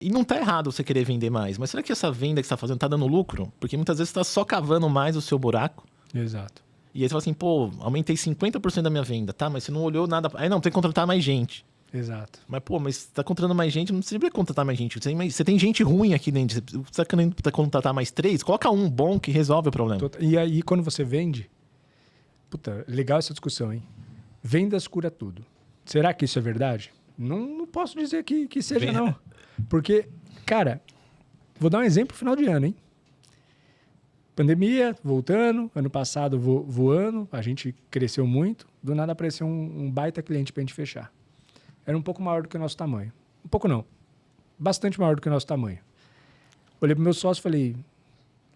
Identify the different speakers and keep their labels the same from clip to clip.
Speaker 1: E não tá errado você querer vender mais, mas será que essa venda que você tá fazendo tá dando lucro? Porque muitas vezes você tá só cavando mais o seu buraco.
Speaker 2: Exato.
Speaker 1: E aí você fala assim, pô, aumentei 50% da minha venda, tá? Mas você não olhou nada. Aí não, tem que contratar mais gente.
Speaker 2: Exato.
Speaker 1: Mas, pô, mas você tá contratando mais gente, não precisa contratar mais gente. Você tem gente ruim aqui dentro. Você tá querendo contratar mais 3? Coloca um bom que resolve o problema.
Speaker 2: E aí, quando você vende... Puta, legal essa discussão, hein? Vendas cura tudo. Será que isso é verdade? Não posso dizer que seja, não. Porque, cara, vou dar um exemplo final de ano, hein? Pandemia, voltando, ano passado voando, a gente cresceu muito, do nada apareceu um baita cliente pra gente fechar. Era um pouco maior do que o nosso tamanho. Um pouco não, bastante maior do que o nosso tamanho. Olhei pro meu sócio e falei,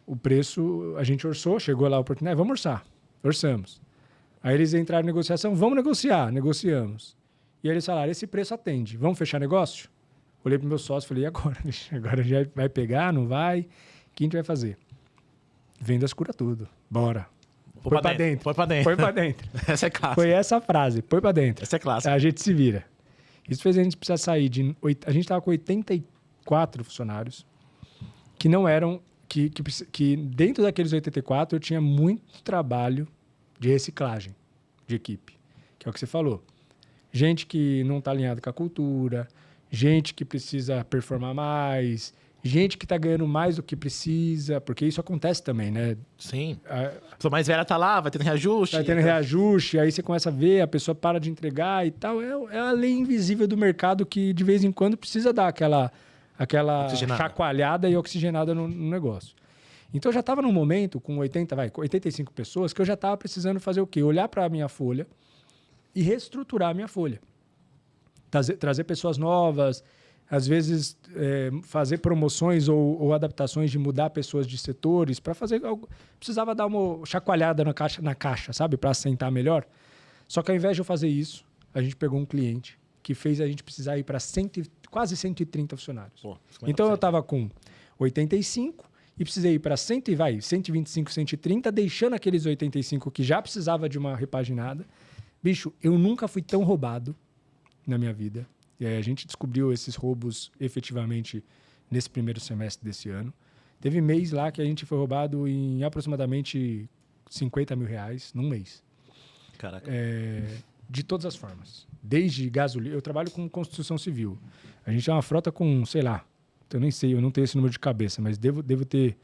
Speaker 2: o preço, a gente orçou, chegou lá a oportunidade, vamos orçar. Orçamos. Aí eles entraram em negociação, vamos negociar, negociamos. E aí eles falaram, esse preço atende, vamos fechar negócio? Olhei pro meu sócio e falei, e agora? Agora já vai pegar, não vai? O que a gente vai fazer? Vendas cura tudo. Bora. Põe pra dentro.
Speaker 1: Põe pra dentro.
Speaker 2: Põe pra dentro.
Speaker 1: Essa é clássica.
Speaker 2: Foi essa a frase. Põe pra dentro.
Speaker 1: Essa é clássica.
Speaker 2: A gente se vira. Isso fez a gente precisar sair de... A gente tava com 84 funcionários que não eram... Que dentro daqueles 84 eu tinha muito trabalho de reciclagem de equipe. Que é o que você falou. Gente que não tá alinhada com a cultura, gente que precisa performar mais, gente que tá ganhando mais do que precisa, porque isso acontece também, né?
Speaker 1: Sim. A pessoa mais velha tá lá, vai tendo reajuste.
Speaker 2: Vai tendo reajuste, aí você começa a ver, a pessoa para de entregar e tal. É a lei invisível do mercado que de vez em quando precisa dar aquela chacoalhada e oxigenada no negócio. Então eu já estava num momento com 85 pessoas que eu já estava precisando fazer o quê? Olhar para a minha folha e reestruturar a minha folha. Trazer pessoas novas, às vezes fazer promoções ou adaptações de mudar pessoas de setores para fazer algo. Precisava dar uma chacoalhada na caixa, sabe? Para assentar melhor. Só que ao invés de eu fazer isso, a gente pegou um cliente que fez a gente precisar ir para quase 130 funcionários. Pô, então eu estava com 85 e precisei ir para 125, 130, deixando aqueles 85 que já precisava de uma repaginada. Bicho, eu nunca fui tão roubado na minha vida. A gente descobriu esses roubos efetivamente nesse primeiro semestre desse ano. Teve mês lá que a gente foi roubado em aproximadamente 50 mil reais num mês.
Speaker 1: Caraca.
Speaker 2: De todas as formas. Desde gasolina... Eu trabalho com construção civil. A gente é uma frota com, sei lá, eu nem sei, eu não tenho esse número de cabeça, mas devo ter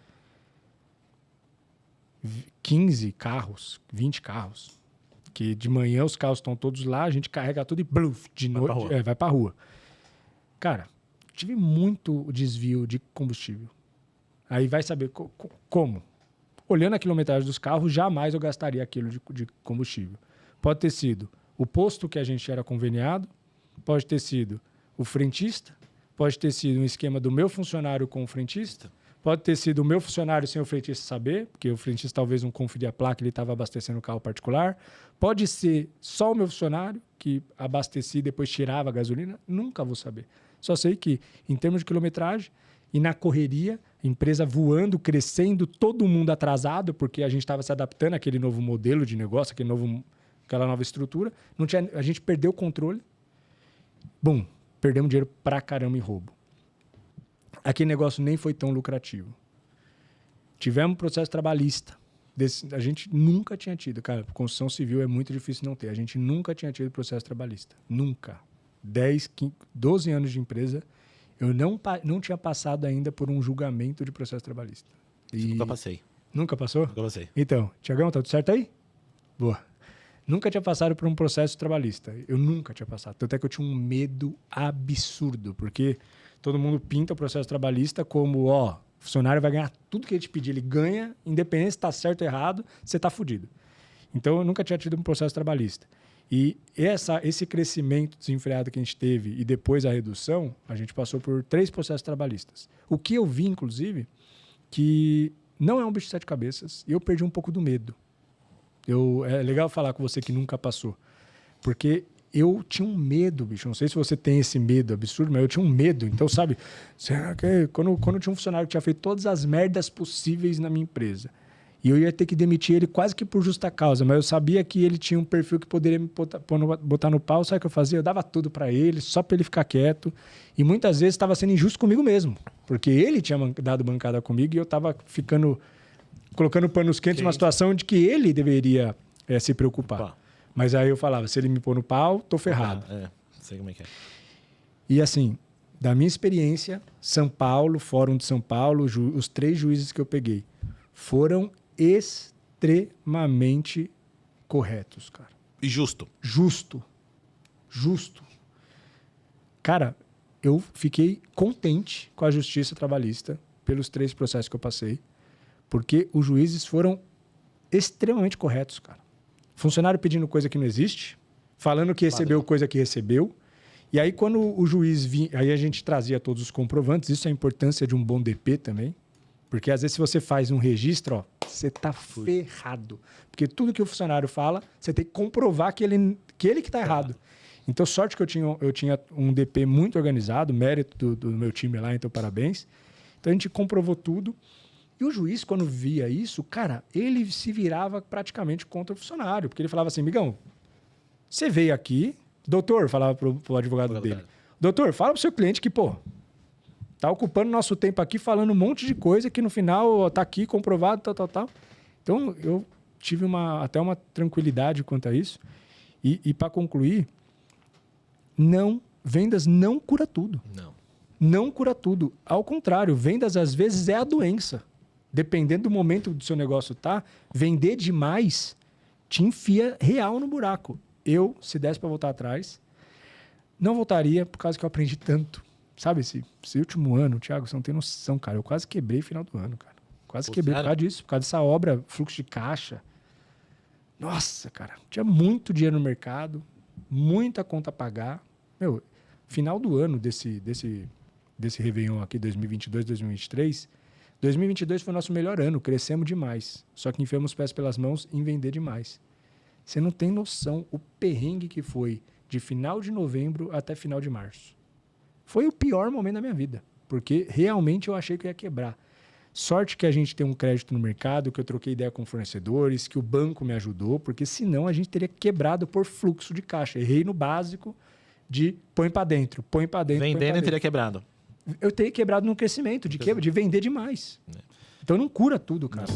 Speaker 2: 15 carros, 20 carros. Que de manhã os carros estão todos lá, a gente carrega tudo e bluf, de noite vai pra rua. Cara, tive muito desvio de combustível. Aí vai saber como. Olhando a quilometragem dos carros, jamais eu gastaria aquilo de combustível. Pode ter sido o posto que a gente era conveniado, pode ter sido o frentista, pode ter sido um esquema do meu funcionário com o frentista, pode ter sido o meu funcionário sem o frentista saber, porque o frentista talvez não conferia a placa, ele estava abastecendo o carro particular. Pode ser só o meu funcionário que abastecia e depois tirava a gasolina. Nunca vou saber. Só sei que, em termos de quilometragem e na correria, empresa voando, crescendo, todo mundo atrasado, porque a gente estava se adaptando àquele novo modelo de negócio, aquela nova estrutura. A gente perdeu o controle. Bom, perdemos dinheiro pra caramba em roubo. Aquele negócio nem foi tão lucrativo. Tivemos um processo trabalhista. A gente nunca tinha tido. Cara, construção civil é muito difícil não ter. A gente nunca tinha tido processo trabalhista. Nunca. 12 anos de empresa, eu não tinha passado ainda por um julgamento de processo trabalhista.
Speaker 1: Nunca passei.
Speaker 2: Nunca passou?
Speaker 1: Nunca passei.
Speaker 2: Então, Tiagão, tá tudo certo aí? Boa. Nunca tinha passado por um processo trabalhista. Eu nunca tinha passado. Tanto é que eu tinha um medo absurdo, porque todo mundo pinta o processo trabalhista como, o funcionário vai ganhar tudo que ele te pedir. Ele ganha, independente se está certo ou errado, você está fudido. Então, eu nunca tinha tido um processo trabalhista. E esse crescimento desenfreado que a gente teve e depois a redução, a gente passou por 3 processos trabalhistas. O que eu vi, inclusive, que não é um bicho de 7 cabeças, e eu perdi um pouco do medo. É legal falar com você que nunca passou. Porque eu tinha um medo, bicho. Não sei se você tem esse medo absurdo, mas eu tinha um medo. Então, sabe, quando eu tinha um funcionário que tinha feito todas as merdas possíveis na minha empresa, E eu ia ter que demitir ele quase que por justa causa, mas eu sabia que ele tinha um perfil que poderia me botar no pau. Sabe o que eu fazia? Eu dava tudo para ele, só para ele ficar quieto. E muitas vezes estava sendo injusto comigo mesmo, porque ele tinha dado bancada comigo e eu estava colocando panos quentes numa situação de que ele deveria se preocupar. Mas aí eu falava, se ele me pôr no pau, tô ferrado.
Speaker 1: Sei como é que é.
Speaker 2: E assim, da minha experiência, São Paulo, Fórum de São Paulo, os 3 juízes que eu peguei foram extremamente corretos, cara.
Speaker 1: E justo.
Speaker 2: Justo. Cara, eu fiquei contente com a justiça trabalhista pelos 3 processos que eu passei, porque os juízes foram extremamente corretos, cara. Funcionário pedindo coisa que não existe, falando que recebeu coisa que recebeu. E aí, quando o juiz vinha, aí a gente trazia todos os comprovantes. Isso é a importância de um bom DP também. Porque às vezes se você faz um registro, ó, você tá ferrado. Porque tudo que o funcionário fala, você tem que comprovar que ele que tá errado. Então, sorte que eu tinha um DP muito organizado, mérito do meu time lá, então parabéns. Então a gente comprovou tudo. E o juiz, quando via isso, cara, ele se virava praticamente contra o funcionário. Porque ele falava assim, amigão, você veio aqui, doutor, falava pro advogado dele, doutor, fala pro seu cliente que, pô, tá ocupando nosso tempo aqui falando um monte de coisa que no final tá aqui comprovado, tal. Então, eu tive até uma tranquilidade quanto a isso. E para concluir, vendas não cura tudo. Não cura tudo. Ao contrário, vendas às vezes é a doença. Dependendo do momento do seu negócio vender demais te enfia real no buraco. Eu, se desse para voltar atrás, não voltaria por causa que eu aprendi tanto. Sabe, esse último ano, Thiago, você não tem noção, cara. Eu quase quebrei no final do ano, cara. Quase quebrei por causa disso, por causa dessa obra, fluxo de caixa. Nossa, cara. Tinha muito dinheiro no mercado, muita conta a pagar. Meu, final do ano desse Réveillon aqui, 2022, 2023... 2022 foi o nosso melhor ano, crescemos demais. Só que enfiamos os pés pelas mãos em vender demais. Você não tem noção o perrengue que foi de final de novembro até final de março. Foi o pior momento da minha vida, porque realmente eu achei que eu ia quebrar. Sorte que a gente tem um crédito no mercado, que eu troquei ideia com fornecedores, que o banco me ajudou, porque senão a gente teria quebrado por fluxo de caixa. Errei no básico de põe para dentro.
Speaker 1: Vendendo e teria quebrado.
Speaker 2: Eu teria quebrado no crescimento, de vender demais. Então não cura tudo, cara.